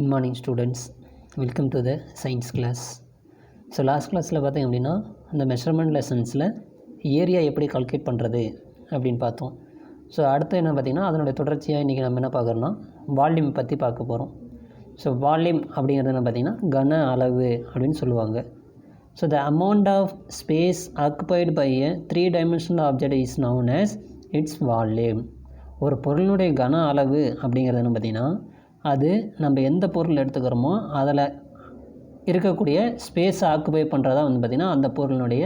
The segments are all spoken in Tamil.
Good morning students, welcome to the science class. So last classல பார்த்தீங்க அப்படின்னா அந்த மெஷர்மெண்ட் லெசன்ஸில் ஏரியா எப்படி கால்குலேட் பண்ணுறது அப்படின்னு பார்த்தோம். ஸோ அடுத்து என்ன பார்த்திங்கன்னா அதனுடைய தொடர்ச்சியாக இன்றைக்கி நம்ம என்ன பார்க்குறோன்னா வால்யூம் பற்றி பார்க்க போகிறோம். ஸோ வால்யூம் அப்படிங்கிறது என்ன பார்த்திங்கன்னா கன அளவு அப்படின்னு சொல்லுவாங்க. So the amount of space occupied by a 3-dimensional object is known as it's volume. ஒரு பொருளுடைய கன அளவு அப்படிங்கிறது என்ன பார்த்திங்கன்னா அது நம்ம எந்த பொருள் எடுத்துக்கிறோமோ அதில் இருக்கக்கூடிய ஸ்பேஸை ஆக்குபை பண்ணுறதா வந்து பார்த்திங்கன்னா அந்த பொருளினுடைய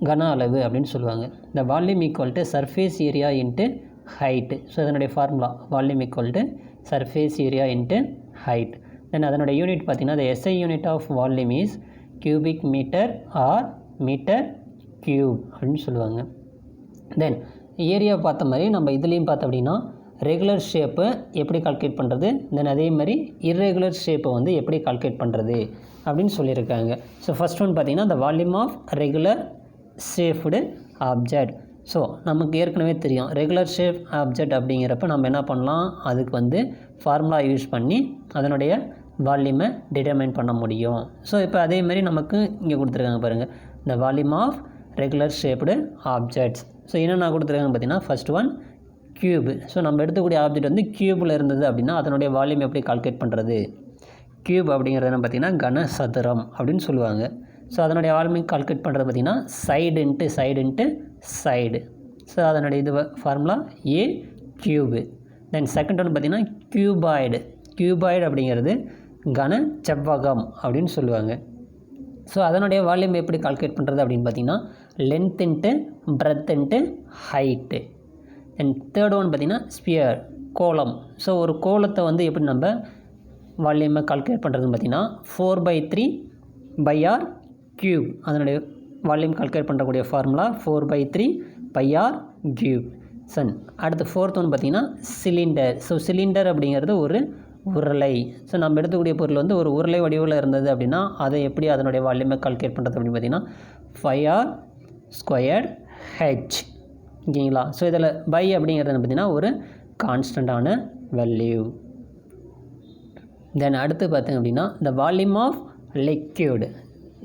கன அளவு அப்படின்னு சொல்லுவாங்க. இந்த volume equal to surface area into height. So அதனுடைய formula volume equal to surface area into height. Then அதனுடைய யூனிட் பார்த்திங்கன்னா the SI unit of volume is cubic metre or metre cube அப்படின்னு சொல்லுவாங்க. தென் ஏரியா பார்த்த மாதிரி நம்ம இதுலேயும் பார்த்தோம் அப்படின்னா ரெகுலர் ஷேப்பை எப்படி கால்குலேட் பண்ணுறது, தென் அதே மாதிரி இர்ரெகுலர் ஷேப்பை வந்து எப்படி கால்குலேட் பண்ணுறது அப்படின்னு சொல்லியிருக்காங்க. ஸோ ஃபஸ்ட் ஒன் பார்த்திங்கன்னா the volume of regular shaped object. So நமக்கு ஏற்கனவே தெரியும் ரெகுலர் ஷேப் ஆப்ஜெக்ட் அப்படிங்கிறப்ப நம்ம என்ன பண்ணலாம், அதுக்கு வந்து ஃபார்முலா யூஸ் பண்ணி அதனுடைய வால்யூமை டிட்டர்மைன் பண்ண முடியும். ஸோ இப்போ அதே மாதிரி நமக்கு இங்கே கொடுத்துருக்காங்க பாருங்கள் the volume of regular shaped objects. So என்னென்ன கொடுத்துருக்காங்க பார்த்தீங்கன்னா ஃபஸ்ட் ஒன் கியூப். ஸோ நம்ம எடுத்துக்கூடிய ஆப்ஜெக்ட் வந்து கியூபில் இருந்தது அப்படின்னா அதனுடைய வால்யூம் எப்படி கால்குலேட் பண்ணுறது, கியூப் அப்படிங்கிறது என்ன பார்த்திங்கன்னா கன சதுரம் அப்படின்னு சொல்லுவாங்க. ஸோ அதனுடைய வால்யூம் கால்குலேட் பண்ணுறது பார்த்திங்கன்னா சைடு இன்ட்டு சைடு. ஸோ அதனுடைய இது ஃபார்முலா ஏ கியூபு. தென் செகண்ட் ஒன்று பார்த்திங்கன்னா கியூபாய்டு அப்படிங்கிறது கன செவ்வகம் அப்படின்னு சொல்லுவாங்க. ஸோ அதனுடைய வால்யூம் எப்படி கால்குலேட் பண்ணுறது அப்படின்னு பார்த்திங்கன்னா length into breadth into height. And third one பார்த்திங்கன்னா ஸ்பியர் கோலம். ஸோ ஒரு கோலத்தை வந்து எப்படி நம்ம வால்யூமை கால்குலேட் பண்ணுறதுன்னு பார்த்திங்கன்னா 4/3 பை/r கியூப். அதனுடைய வால்யூம் கால்குலேட் பண்ணக்கூடிய ஃபார்முலா 4/3 பை/r கியூப். சன் அடுத்து ஃபோர்த் ஒன் பார்த்திங்கன்னா சிலிண்டர். ஸோ சிலிண்டர் அப்படிங்கிறது ஒரு உருளை. ஸோ நம்ம எடுத்துக்கூடிய பொருள் வந்து ஒரு உருளை வடிவில் இருந்தது அப்படின்னா அதை எப்படி அதனுடைய வால்யூமை கால்குலேட் பண்ணுறது அப்படின்னு பார்த்திங்கன்னா 5r² h. ஓகேங்களா. ஸோ இதில் பை அப்படிங்கிறது பார்த்திங்கன்னா ஒரு கான்ஸ்டண்ட்டான வேல்யூ. தென் அடுத்து பார்த்திங்க அப்படின்னா the volume of liquid.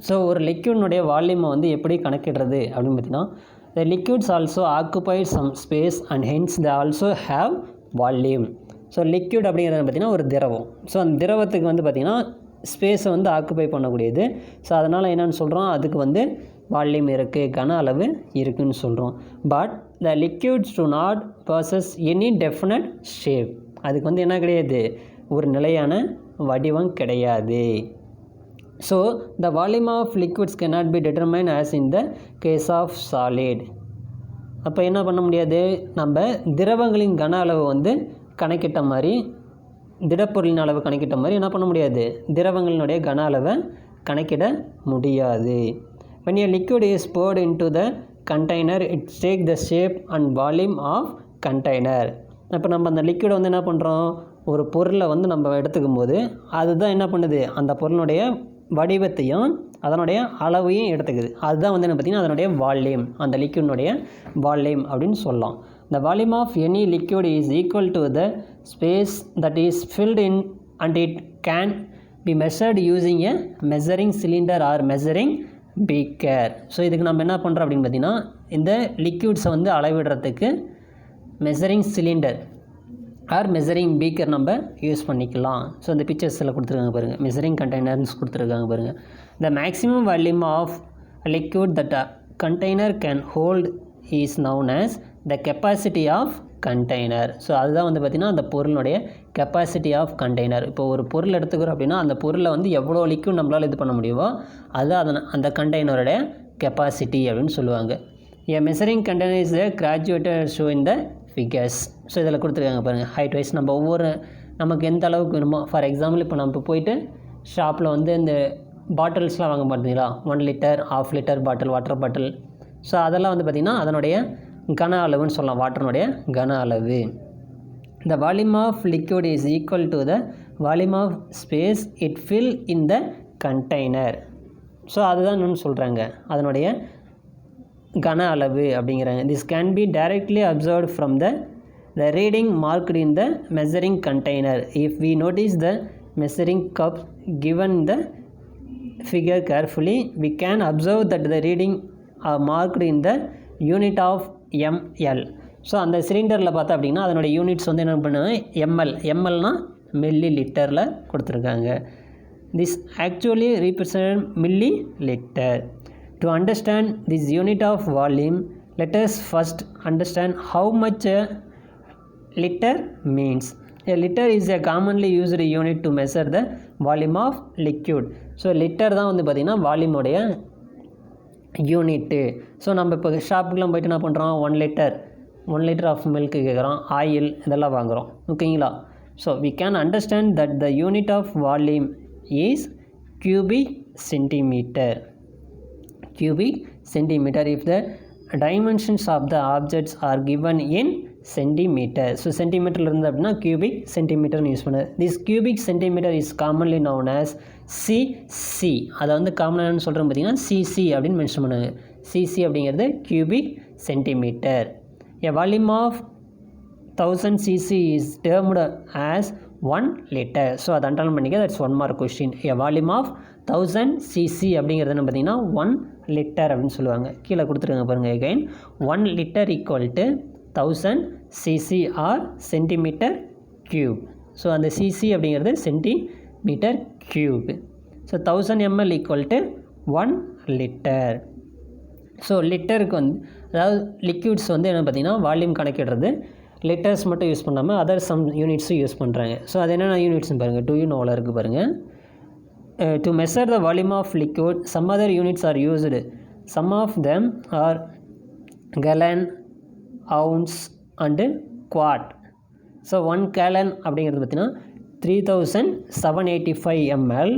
So ஒரு லிக்யூட்னுடைய வால்யூமை வந்து எப்படி கணக்கிடுறது அப்படின்னு பார்த்திங்கன்னா the liquids also occupied some space and hence they also have volume. So liquid அப்படிங்கிறது பார்த்திங்கன்னா ஒரு திரவம். ஸோ அந்த திரவத்துக்கு வந்து பார்த்திங்கன்னா ஸ்பேஸை வந்து ஆக்குபை பண்ணக்கூடியது. ஸோ அதனால் என்னென்னு சொல்கிறோம், அதுக்கு வந்து வால்யூம் இருக்குது, கன அளவு இருக்குதுன்னு சொல்கிறோம். But the liquids do not possess any definite shape. அதுக்கு வந்து என்ன கிடையாது, ஒரு நிலையான வடிவம் கிடையாது. So the volume of liquids cannot be determined as in the case of solid. அப்போ என்ன பண்ண முடியாது, நம்ம திரவங்களின் கன அளவு வந்து கணக்கிட்ட மாதிரி திடப்பொருளின் அளவு கணக்கிட்ட மாதிரி என்ன பண்ண முடியாது, திரவங்களினுடைய கன அளவை கணக்கிட முடியாது. when a liquid is poured into the container it takes the shape and volume of container. இப்போ நம்ம அந்த லிக்விடை வந்து என்ன பண்ணுறோம், ஒரு பொருளை வந்து நம்ம எடுத்துக்கும் போது அதுதான் என்ன பண்ணுது, அந்த பொருளுடைய வடிவத்தையும் அதனுடைய அளவையும் எடுத்துக்குது. அதுதான் வந்து என்ன பார்த்திங்கன்னா அதனுடைய வால்யூம், அந்த லிக்விட்னுடைய வால்யூம் அப்படின்னு சொல்லலாம். the volume of any liquid is equal to the space that is filled in and it can be measured using a measuring cylinder or measuring beaker. So இதுக்கு நம்ம என்ன பண்ணுறோம் அப்படின்னு பார்த்திங்கன்னா இந்த லிக்யூட்ஸை வந்து அளவிடுறதுக்கு measuring cylinder or measuring beaker நம்ம யூஸ் பண்ணிக்கலாம். ஸோ இந்த பிக்சர்ஸில் கொடுத்துருக்காங்க பாருங்கள், மெஷரிங் கண்டெய்னர்ஸ் கொடுத்துருக்காங்க பாருங்கள். the maximum volume of liquid that a container can hold is known as the capacity of container. So அதுதான் வந்து பார்த்திங்கன்னா அந்த பொருளுடைய கெப்பாசிட்டி ஆஃப் கண்டெய்னர். இப்போ ஒரு பொருள் எடுத்துக்கிறோம் அப்படின்னா அந்த பொருளை வந்து எவ்வளோ லிக்விட் நம்மளால் இது பண்ண முடியுமோ அதுதான் அந்த கண்டெய்னருடைய கெப்பாசிட்டி அப்படின்னு சொல்லுவாங்க. a measuring container is a graduated show in the figures. So இதில் கொடுத்துருக்காங்க பாருங்கள் ஹைட் வைஸ் நம்ம ஒவ்வொரு நமக்கு எந்த அளவுக்கு வேணுமோ. ஃபார் எக்ஸாம்பிள் இப்போ நம்ம போயிட்டு ஷாப்பில் வந்து இந்த பாட்டில்ஸ்லாம் வாங்க பார்த்தீங்களா, 1 litre 1/2 litre bottle, water bottle. So அதெல்லாம் வந்து பார்த்திங்கன்னா அதனுடைய கன அளவுன்னு சொல்லலாம், வாட்டருடைய கன அளவு. the volume of liquid is equal to the volume of space it fill in the container. So அதுதான் என்னென்னு சொல்கிறாங்க அதனுடைய கன அளவு அப்படிங்கிறாங்க. this can be directly observed from the reading marked in the measuring container. if we notice the measuring cups given the figure carefully, we can observe that the reading are marked in the unit of ml. So அந்த சிலிண்டரில் பார்த்தா அப்படின்னா அதனுடைய யூனிட்ஸ் வந்து என்ன பண்ணுவாங்க, எம்எல்னா மில்லி லிட்டரில் கொடுத்துருக்காங்க. This actually represent millilitre. To understand this unit of volume, let us first understand how much a liter means. A liter is a commonly used unit to measure the volume of liquid. So litre தான் வந்து பார்த்திங்கன்னா வால்யூமோடைய யூனிட்டு. ஸோ நம்ம இப்போ ஷாப்புக்கெலாம் போய்ட்டு என்ன பண்ணுறோம், 1 லிட்டர் ஆஃப் மில்க்கு கேட்குறோம், ஆயில் இதெல்லாம் வாங்குகிறோம், ஓகேங்களா. So we can understand that the unit of volume is cubic centimeter. If the dimensions of the objects are given in centimeter. So சென்டிமீட்டரில் இருந்து அப்படின்னா cubic centimeterன்னு யூஸ் பண்ணு. This cubic centimeter is commonly known as cc. அதை வந்து காமனாக சொல்கிறோம் பார்த்தீங்கன்னா cc அப்படின்னு மென்ஷன் பண்ணுங்க. cc அப்படிங்கிறது cubic centimeter. A volume of 1000 cc is termed as 1 liter. So அதை அண்டர்லைன் பண்ணிக்க, that's one mark question. A volume of 1000 cc அப்படிங்கிறது என்ன பார்த்தீங்கன்னா 1 லிட்டர் அப்படின்னு சொல்லுவாங்க. கீழே கொடுத்துருங்க பாருங்கள். Again 1 litre equal to 1000 cc or centimetre cube. So அந்த cc அப்படிங்கிறது centimetre cube. So 1000 ml equal to 1 litre. So லிட்டருக்கு வந்து அதாவது லிக்யூட்ஸ் வந்து என்ன பார்த்திங்கன்னா வால்யூம் கணக்கிடுறது லிட்டர்ஸ் மட்டும் யூஸ் பண்ணாமல் அதர் சம் யூனிட்ஸும் யூஸ் பண்ணுறாங்க. ஸோ அது என்னென்ன யூனிட்ஸ்னு பாருங்கள். 2 யூனிட் இருக்குது பாருங்கள். To measure the volume of liquid, some other units are used. Some of them are gallon, ounce and quart. So 1 gallon அப்படிங்கிறது பார்த்தீங்கன்னா 3785 ml.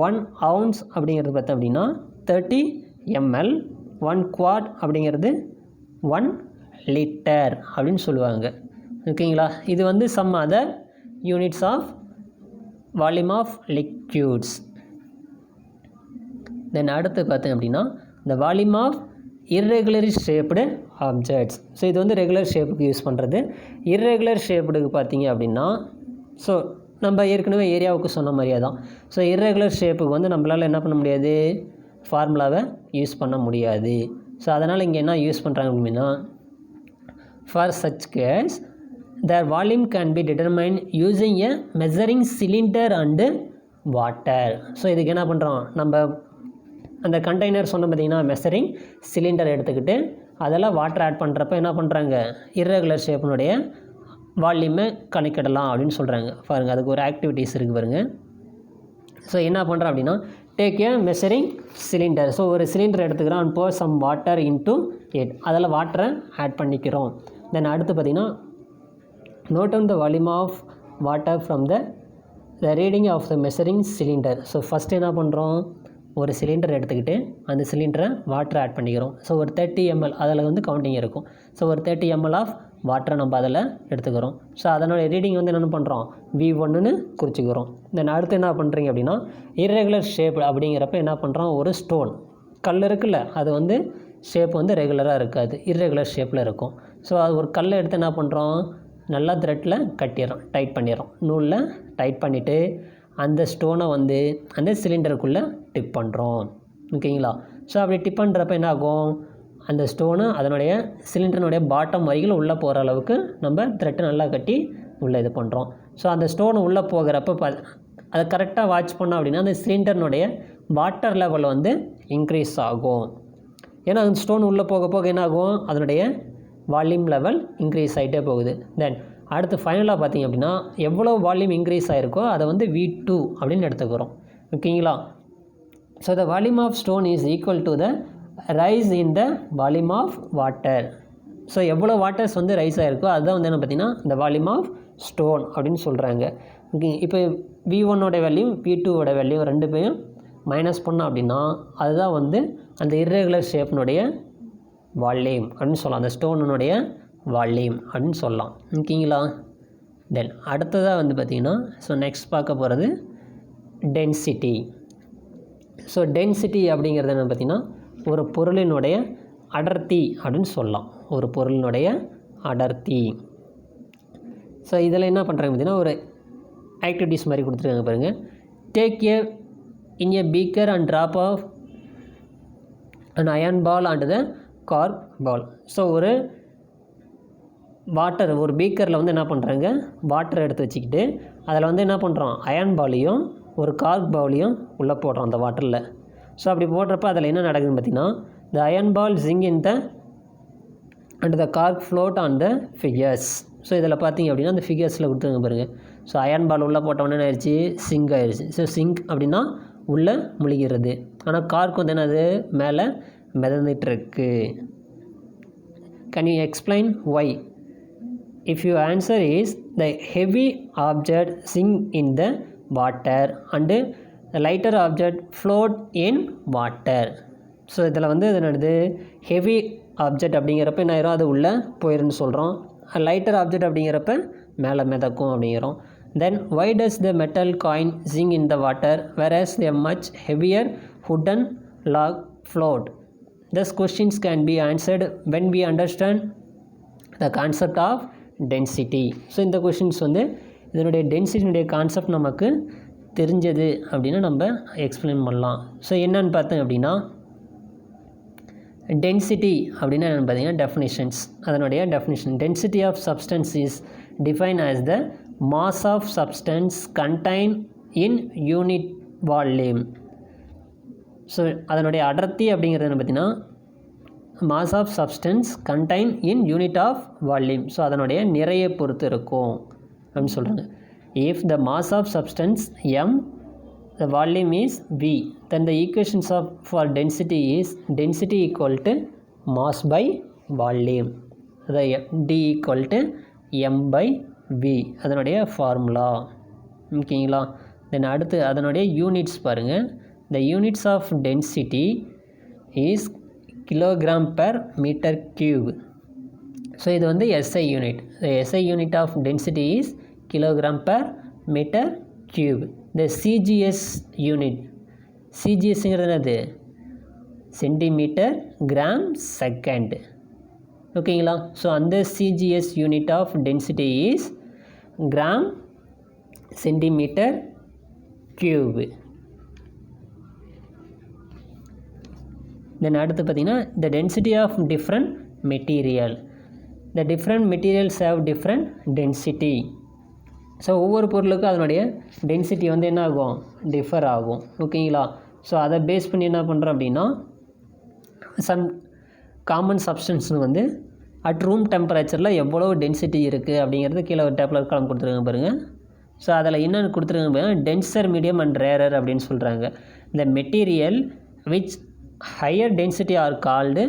1 ounce அப்படிங்கிறது பார்த்தா அப்படின்னா 30 ml. 1 quart அப்படிங்கிறது 1 லிட்டர் அப்படின்னு சொல்லுவாங்க, ஓகேங்களா. இது வந்து some other units of volume of liquids. Then அடுத்து பார்த்தீங்க அப்படின்னா இந்த volume of irregular shaped objects. So இது வந்து ரெகுலர் ஷேப்புக்கு யூஸ் பண்ணுறது. இர்ரெகுலர் ஷேப்டுக்கு பார்த்தீங்க அப்படின்னா ஸோ நம்ம ஏற்கனவே ஏரியாவுக்கு சொன்ன மாதிரியே தான். ஸோ இர்ரெகுலர் ஷேப்புக்கு வந்து நம்மளால் என்ன பண்ண முடியாது, ஃபார்முலாவை யூஸ் பண்ண முடியாது. ஸோ அதனால் இங்கே என்ன யூஸ் பண்ணுறாங்க அப்படின்னா, for such case their volume can be determined using a measuring cylinder and water. So இதுக்கு என்ன பண்ணுறோம், நம்ம அந்த கண்டெய்னர் சொன்ன பார்த்திங்கன்னா மெஷரிங் சிலிண்டர் எடுத்துக்கிட்டு அதெல்லாம் வாட்டர் ஆட் பண்ணுறப்ப என்ன பண்ணுறாங்க, இர்ரெகுலர் ஷேப்பினுடைய வால்யூமை கணக்கிடலாம் அப்படின்னு சொல்கிறாங்க. பாருங்கள், அதுக்கு ஒரு ஆக்டிவிட்டீஸ் இருக்குது பாருங்கள். ஸோ என்ன பண்ணுறோம் அப்படின்னா, take a measuring cylinder. So ஒரு சிலிண்டர் எடுத்துக்கிறோம் and pour some water into it. அதில் வாட்டரை ஆட் பண்ணிக்கிறோம். தென் அடுத்து பார்த்திங்கன்னா note down the volume of water from the reading of the measuring cylinder. So first என்ன பண்ணுறோம், ஒரு சிலிண்டர் எடுத்துக்கிட்டு அந்த சிலிண்டரை வாட்டர் ஆட் பண்ணிக்கிறோம். ஸோ ஒரு 30 ml அதில் வந்து கவுண்டிங் இருக்கும். ஸோ ஒரு 30 ml ஆஃப் வாட்டரை நம்ம அதில் எடுத்துக்கிறோம். ஸோ அதனுடைய ரீடிங் வந்து என்ன பண்ணுறோம், V1ன்னு குறிச்சிக்கிறோம். தென் அடுத்து என்ன பண்ணுறீங்க அப்படின்னா, இர்ரெகுலர் ஷேப் அப்படிங்கிறப்ப என்ன பண்ணுறோம், ஒரு ஸ்டோன் கல் இருக்குல்ல, அது வந்து ஷேப் வந்து ரெகுலராக இருக்காது, இர்ரெகுலர் ஷேப்பில் இருக்கும். ஸோ அது ஒரு கல்லை எடுத்து என்ன பண்ணுறோம், நல்லா த்ரெட்டில் கட்டிடுறோம், டைட் பண்ணிடுறோம், நூலில் டைட் பண்ணிவிட்டு அந்த ஸ்டோனை வந்து அந்த சிலிண்டருக்குள்ளே டிப் பண்ணுறோம், ஓகேங்களா. ஸோ அப்படி டிப் பண்ணுறப்ப என்ன ஆகும், அந்த ஸ்டோனு அதனுடைய சிலிண்டருடைய பாட்டம் வரைக்கும் உள்ளே போகிற அளவுக்கு நம்ம த்ரெட்டை நல்லா கட்டி உள்ளே இது பண்ணுறோம். ஸோ அந்த ஸ்டோனு உள்ளே போகிறப்ப அதை கரெக்டாக வாட்ச் பண்ணோம் அப்படின்னா அந்த சிலிண்டர்னுடைய வாட்டர் லெவல் வந்து இன்க்ரீஸ் ஆகும். ஏன்னா அந்த ஸ்டோன் உள்ளே போக போக என்ன ஆகும், அதனுடைய வால்யூம் லெவல் இன்க்ரீஸ் ஆகிட்டே போகுது. தென் அடுத்து ஃபைனலாக பார்த்திங்க அப்படின்னா எவ்வளோ வால்யூம் இன்க்ரீஸ் ஆகிருக்கோ அதை வந்து V2 அப்படின்னு எடுத்துக்கிறோம், ஓகேங்களா. So the volume of stone is equal to the rise in the volume of water. So எவ்வளோ வாட்டர்ஸ் வந்து ரைஸ் ஆகிருக்கோ அதுதான் வந்து என்ன பார்த்திங்கன்னா இந்த வால்யூம் ஆஃப் ஸ்டோன் அப்படின்னு சொல்கிறாங்க. ஓகே, இப்போ V1ஓட வேல்யூ V2ஓட வேல்யூ ரெண்டு பேரும் மைனஸ் பண்ணோம் அப்படின்னா அதுதான் வந்து அந்த இர்ரெகுலர் ஷேப்னுடைய வால்யூம் அப்படின்னு சொல்லலாம், அந்த ஸ்டோனுடைய வால்யூம் அப்படின்னு சொல்லலாம், ஓகேங்களா. தென் அடுத்ததாக வந்து பார்த்திங்கன்னா ஸோ நெக்ஸ்ட் பார்க்க போகிறது டென்சிட்டி. ஸோ டென்சிட்டி அப்படிங்கிறது என்ன பார்த்திங்கன்னா ஒரு பொருளினுடைய அடர்த்தி அப்படின்னு சொல்லலாம், ஒரு பொருளினுடைய அடர்த்தி. ஸோ இதில் என்ன பண்ணுறாங்க பார்த்திங்கன்னா ஒரு ஆக்டிவிட்டீஸ் மாதிரி கொடுத்துருக்காங்க பாருங்கள். Take in a beaker and drop of an iron ball and the cork ball. So ஒரு பீக்கரில் வந்து என்ன பண்ணுறாங்க, வாட்டர் எடுத்து வச்சுக்கிட்டு அதில் வந்து என்ன பண்ணுறோம், அயர்ன் பாலையும் ஒரு கார்க் பாலையும் உள்ளே போடுறோம் அந்த வாட்டரில். ஸோ அப்படி போடுறப்ப அதில் என்ன நடக்குதுன்னு பார்த்தீங்கன்னா, the iron ball sink in the and the cork float on the figures. So இதில் பார்த்தீங்க அப்படின்னா அந்த ஃபிகர்ஸில் கொடுத்துருங்க பாருங்கள். ஸோ அயர்ன் பால் உள்ளே போட்டோன்னே என்ன ஆயிடுச்சு, சிங்க் ஆயிடுச்சு. ஸோ சிங்க் அப்படின்னா உள்ளே முழுகிறது. ஆனால் கார்க் வந்து என்னது, மேலே மிதந்துட்டுருக்கு. Can you explain why? If you answer is the heavy object sink in the water and lighter object float in water. So இதில் வந்து இது என்னது, ஹெவி ஆப்ஜெக்ட் அப்படிங்கிறப்ப என்ன ஆயிரும், அது உள்ளே போயிருன்னு சொல்கிறோம். லைட்டர் ஆப்ஜெக்ட் அப்படிங்கிறப்ப மேலே மிதக்கும் அப்படிங்கிறோம். Then why does the metal coin sink in the water whereas a much heavier wooden log float? These questions can be answered when we understand the concept of density. So இந்த கொஷின்ஸ் வந்து இதனுடைய டென்சிட்டியுடைய கான்செப்ட் நமக்கு தெரிஞ்சது அப்படின்னா நம்ம எக்ஸ்பிளைன் பண்ணலாம். ஸோ என்னன்னு பார்த்தோம் அப்படின்னா, டென்சிட்டி அப்படின்னா என்னென்னு பார்த்தீங்கன்னா டெஃபினிஷன்ஸ். அதனுடைய definition, density of substance is define as the mass of substance contained in unit volume. So அதனுடைய அடர்த்தி அப்படிங்கிறது என்ன பார்த்தீங்கன்னா, mass of substance contained in unit of volume. So அதனுடைய நிறையை பொறுத்து இருக்கும் அப்படின்னு சொல்கிறாங்க. if the mass of substance m, the volume is v, then the equations for density is density equal to mass by volume, the d equal to m by v, அதனுடைய ஃபார்முலா. ஓகேங்களா? தென் அடுத்து அதனுடைய யூனிட்ஸ் பாருங்கள். The units of density is kilogram per metre cube. So இது வந்து SI unit. SI unit of density is kilogram per metre cube. The CGS unit, சிஜிஎஸ்ங்கிறது என்னது, சென்டிமீட்டர் கிராம் செகண்ட். ஓகேங்களா? ஸோ அந்த CGS unit of density is gram centimetre cube. Then அடுத்து பார்த்திங்கன்னா, the density of different material. The different materials have different density. So ஒவ்வொரு பொருளுக்கும் அதனுடைய டென்சிட்டி வந்து என்ன ஆகும், டிஃபர் ஆகும். ஓகேங்களா? ஸோ அதை பேஸ் பண்ணி என்ன பண்ணுறோம் அப்படின்னா, சம் காமன் சப்ஸ்டன்ஸ் வந்து அட் ரூம் டெம்பரேச்சரில் எவ்வளோ டென்சிட்டி இருக்குது அப்படிங்கிறது கீழே ஒரு டேப்லர் காலம் கொடுத்துருக்காங்க பாருங்கள். ஸோ அதில் என்னென்னு கொடுத்துருக்காங்க பாருங்கள், டென்சர், மீடியம் அண்ட் ரேரர் அப்படின்னு சொல்கிறாங்க. இந்த material which higher density are called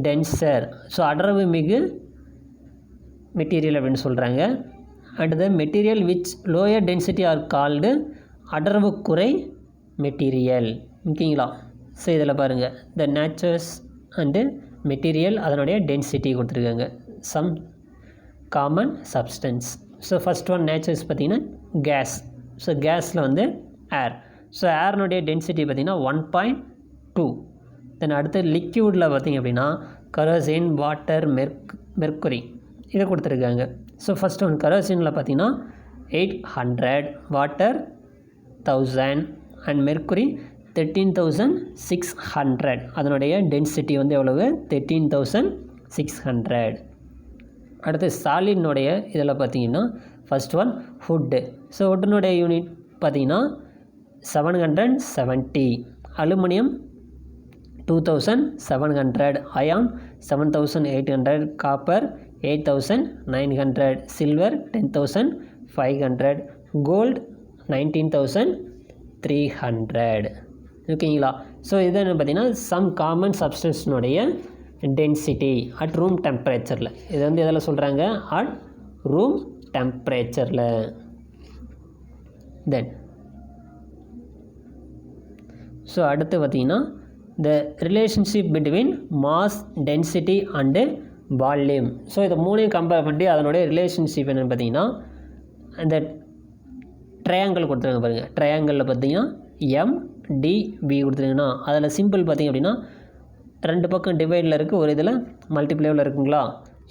denser. So அடர்வு மிகு மெட்டீரியல் அப்படின்னு சொல்கிறாங்க. And the material which lower density are called அடர்வு குறை மெட்டீரியல். ஓகேங்களா? ஸோ இதில் பாருங்கள், த நேச்சர்ஸ் அண்டு மெட்டீரியல் அதனுடைய டென்சிட்டி கொடுத்துருக்காங்க. Some common substance. So first one natures பார்த்திங்கன்னா கேஸ். ஸோ கேஸில் வந்து ஏர். ஸோ ஏர்னுடைய டென்சிட்டி பார்த்திங்கன்னா 1.2. தென் அடுத்து லிக்யூடில் பார்த்திங்க அப்படின்னா கரோசின், வாட்டர், மெர்க்குரி இதை கொடுத்துருக்காங்க. ஸோ ஃபஸ்ட் ஒன் கரோசினில் பார்த்திங்கன்னா 800, வாட்டர் 1000 அண்ட் மெர்க்குரி 13,600. அதனுடைய டென்சிட்டி வந்து எவ்வளவு, 13,600. அடுத்து சாலிட்னுடைய இதில் பார்த்திங்கன்னா ஃபஸ்ட் ஒன் வுட்டு. ஸோ வுட்டினுடைய யூனிட் பார்த்திங்கன்னா 770, aluminium 2700, iron 7800, copper 8900, silver 10,500, gold 19,300. ஓகேங்களா? ஸோ இது என்ன பார்த்தீங்கன்னா சம் காமன் சப்ஸ்டன்ஸ்னுடைய டென்சிட்டி அட் ரூம் டெம்பரேச்சரில். இது வந்து எதில் சொல்கிறாங்க, அட் ரூம் டெம்பரேச்சரில். தென் ஸோ அடுத்து பார்த்திங்கன்னா the relationship between mass, density and volume. So இதை மூணையும் கம்பேர் பண்ணி அதனுடைய ரிலேஷன்ஷிப் என்னென்னு பார்த்தீங்கன்னா, அந்த ட்ரையாங்கிள் கொடுத்துருங்க பாருங்கள். ட்ரையாங்கிளில் பார்த்தீங்கன்னா MDV கொடுத்துருங்கன்னா அதில் சிம்பிள் பார்த்திங்க அப்படின்னா ரெண்டு பக்கம் டிவைடில் இருக்குது, ஒரு இதில் மல்டிப்ளேவில் இருக்குங்களா.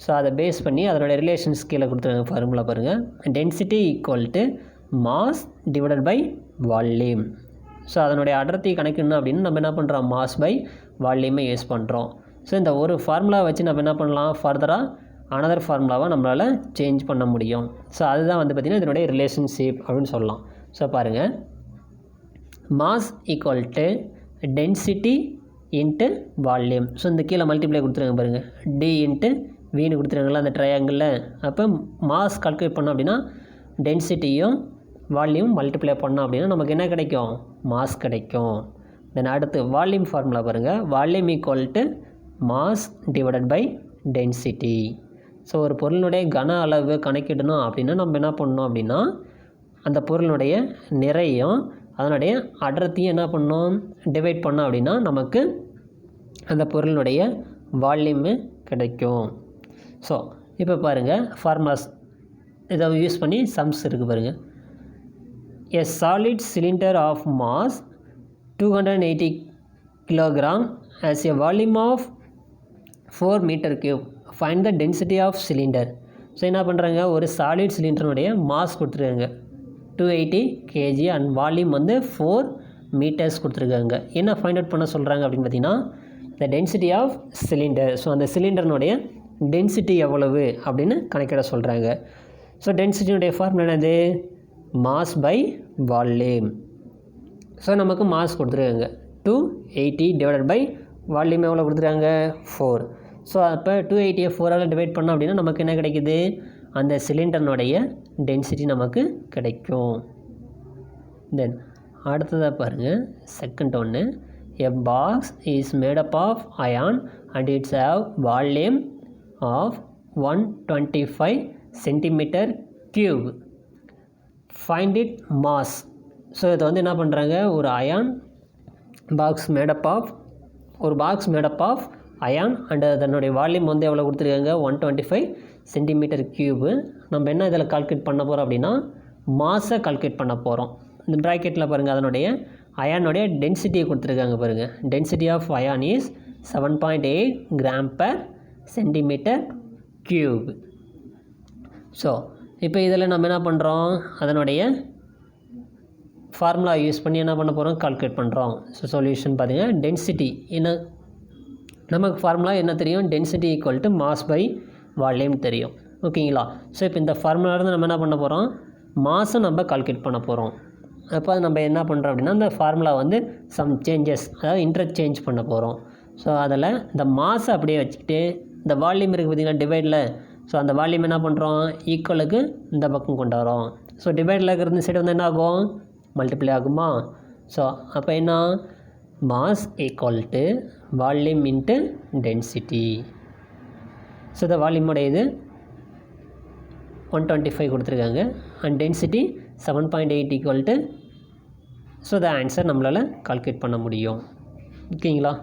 ஸோ அதை பேஸ் பண்ணி அதனுடைய ரிலேஷன்ஸ் கீழே கொடுத்துருங்க ஃபார்முலா பாருங்கள். Density equal to mass divided by volume. So அதனுடைய அடர்த்தி கணக்கிடணும் அப்படின்னு நம்ம என்ன பண்ணுறோம், மாஸ் பை வால்யூமை யூஸ் பண்ணுறோம். ஸோ இந்த ஒரு ஃபார்முலா வச்சு நம்ம என்ன பண்ணலாம், ஃபர்தராக அனதர் ஃபார்முலாவை நம்மளால் சேஞ்ச் பண்ண முடியும். ஸோ அதுதான் வந்து பார்த்திங்கன்னா இதனுடைய ரிலேஷன்ஷிப் அப்படின்னு சொல்லலாம். ஸோ பாருங்கள், mass equal to density into volume. So இந்த கீழே மல்டிப்ளை கொடுத்துருங்க பாருங்கள், டி இன்ட்டு வின்னு கொடுத்துருங்களா அந்த ட்ரையாங்கிளில். அப்போ மாஸ் கால்குலேட் பண்ணோம் அப்படின்னா டென்சிட்டியும் வால்யூம் மல்டிப்ளை பண்ணோம் அப்படின்னா நமக்கு என்ன கிடைக்கும், மாஸ் கிடைக்கும். தென் அடுத்து வால்யூம் ஃபார்முலா பாருங்கள், volume equal to mass divided by density. So ஒரு பொருளினுடைய கன அளவு கணக்கிடணும் அப்படின்னா நம்ம என்ன பண்ணணும் அப்படின்னா அந்த பொருளினுடைய நிறையும் அதனுடைய அடர்த்தியும் என்ன பண்ணணும், டிவைட் பண்ணோம் அப்படின்னா நமக்கு அந்த பொருளினுடைய வால்யூமு கிடைக்கும். ஸோ இப்போ பாருங்கள் ஃபார்முலாஸ் இதை யூஸ் பண்ணி சம்ஸ் இருக்குது பாருங்கள். A solid cylinder of mass 280 kg has a volume of 4 meter cube. Find the density of cylinder. So என்ன பண்ணுறாங்க, ஒரு சாலிட் சிலிண்டருடைய மாஸ் கொடுத்துருக்காங்க 280 kg அண்ட் வால்யூம் வந்து 4 meters கொடுத்துருக்காங்க. என்ன ஃபைண்ட் அவுட் பண்ண சொல்கிறாங்க அப்படின்னு பார்த்தீங்கன்னா the density of cylinder. So அந்த சிலிண்டர்னுடைய டென்சிட்டி எவ்வளவு அப்படின்னு கணக்கிட சொல்கிறாங்க. ஸோ டென்சிட்டியுடைய ஃபார்முலா என்னது, மாஸ் பை வால்யூம். ஸோ நமக்கு மாஸ் கொடுத்துருக்காங்க 280 டிவைடட் பை வால்யூம் எவ்வளோ கொடுத்துருக்காங்க 4. ஸோ அப்போ 280 4ஆல் டிவைட் பண்ணோம் அப்படின்னா நமக்கு என்ன கிடைக்குது, அந்த சிலிண்டர்னுடைய டென்சிட்டி நமக்கு கிடைக்கும். தென் அடுத்ததாக பாருங்கள் செகண்ட் ஒன்று, a box is made up of iron and it's have volume of 125 centimeter cube. Find it mass. So இதை வந்து என்ன பண்ணுறாங்க, ஒரு iron box made up of iron and அதனுடைய வால்யூம் வந்து எவ்வளோ கொடுத்துருக்காங்க 125 centimeter cube. நம்ம என்ன இதில் கால்குலேட் பண்ண போகிறோம் அப்படின்னா மாஸை கால்குலேட் பண்ண போகிறோம். இந்த ப்ராக்கெட்டில் பாருங்கள் அதனுடைய அயானுடைய டென்சிட்டியை கொடுத்துருக்காங்க பாருங்கள். Density of iron is 7.8 gram per centimeter cube. So இப்போ இதில் நம்ம என்ன பண்ணுறோம், அதனுடைய ஃபார்முலா யூஸ் பண்ணி என்ன பண்ண போகிறோம், கால்குலேட் பண்ணுறோம். ஸோ சொல்யூஷன் பார்த்தீங்கன்னா டென்சிட்டி என்ன நமக்கு ஃபார்முலா என்ன தெரியும், density equal to mass by volume தெரியும். ஓகேங்களா. ஸோ இப்போ இந்த ஃபார்முலாவிலேருந்து நம்ம என்ன பண்ண போகிறோம், மாஸை நம்ம கால்குலேட் பண்ண போகிறோம். அப்போ நம்ம என்ன பண்ணுறோம் அப்படின்னா இந்த ஃபார்முலா வந்து சம் சேஞ்சஸ், அதாவது இன்டர்சேஞ்ச் பண்ண போகிறோம். ஸோ அதில் இந்த மாஸை அப்படியே வச்சுக்கிட்டு இந்த வால்யூம் இருக்குது பார்த்திங்கன்னா டிவைடில். ஸோ அந்த வால்யூம் என்ன பண்ணுறோம், ஈக்குவலுக்கு இந்த பக்கம் கொண்டு வரோம். ஸோ டிவைடில் இருக்கிற இந்த சைடு வந்து என்ன ஆகும், மல்டிப்ளை ஆகுமா. ஸோ அப்போ என்ன, mass equal to volume into density. So இந்த வால்யூமோடைய இது 125 கொடுத்துருக்காங்க and density 7.8 equal to. So the answer நம்மளால் கால்குலேட் பண்ண முடியும். ஓகேங்களா.